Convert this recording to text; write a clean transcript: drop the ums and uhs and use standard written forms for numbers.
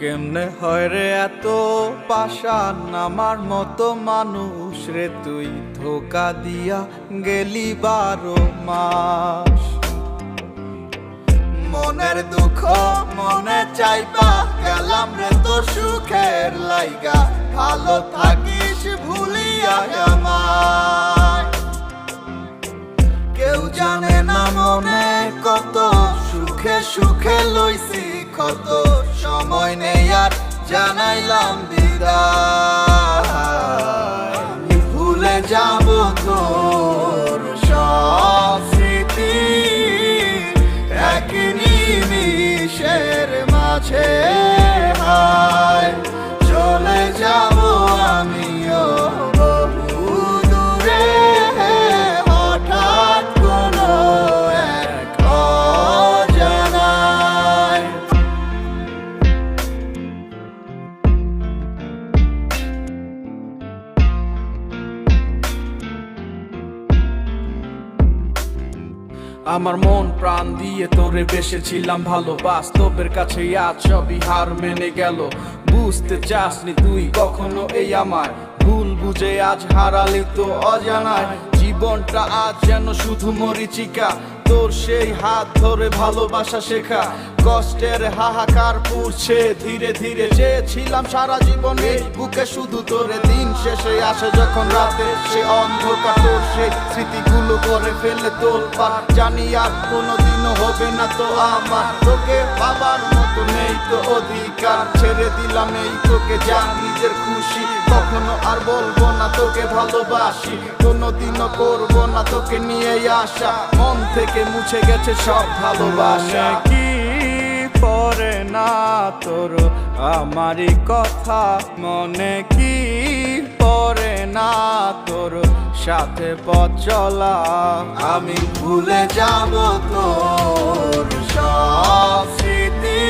কেমনে হয় রে এত পাষাণ আমার মতো মানুষ রে, তুই ধোকা দিয়া গেলি 12 মাস। মনের দুঃখ মনে চাইবা গেলাম রে তোর সুখের লাইগা, ভালো থাকিস ভুলিয়া আমায়। কেউ জানে না মনে কত সুখে সুখে লইছি কত, সময় নেই আর জানাইলাম বিদায়। ভুলে যাব তোর সব স্মৃতি এক নিমিষের মাঝে, হায় চলে যাব আমিও বহু দূরে, হঠাৎ কোনো এক অজানায়। আমার মন প্রাণ দিয়ে তোরে বেসেছিলাম ভালো, বাস্তবের কাছে আজ সবই হার মেনে গেল। বুঝতে চাসনি তুই কখনো এই আমার ভুল বুঝে আজ হারালি তো অজানায়। জীবনটা আজ যেন শুধু মরিচিকা, তোর সেই হাত ধরে ভালোবাসা শেখা। কষ্টের হাহাকার পুড়ছে ধীরে ধীরে, চেয়েছিলাম সারা জীবনে বুকে শুধু তোরে। দিন শেষে আসে যখন রাতে সে অন্ধকার, তোর সেই স্মৃতিগুলো করে ফেলে তোর পার। জানি আর কোনোদিনও হবে না তো আমার, তোকে বাবার মতো নেই তো অধিকার। ছেড়ে দিলাম এই তোকে যা নিজের খুশি, কখনো আর বলবো না তোকে ভালোবাসি, কোনোদিনও করবো না তোকে নিয়ে আসা। মন থেকে মুছে গেছে সব ভালোবাসা। কি পড়ে না তোর আমারই কথা, মনে কি পড়ে না তোর সাথে পথ চলা। আমি ভুলে যাব তোর সব স্মৃতি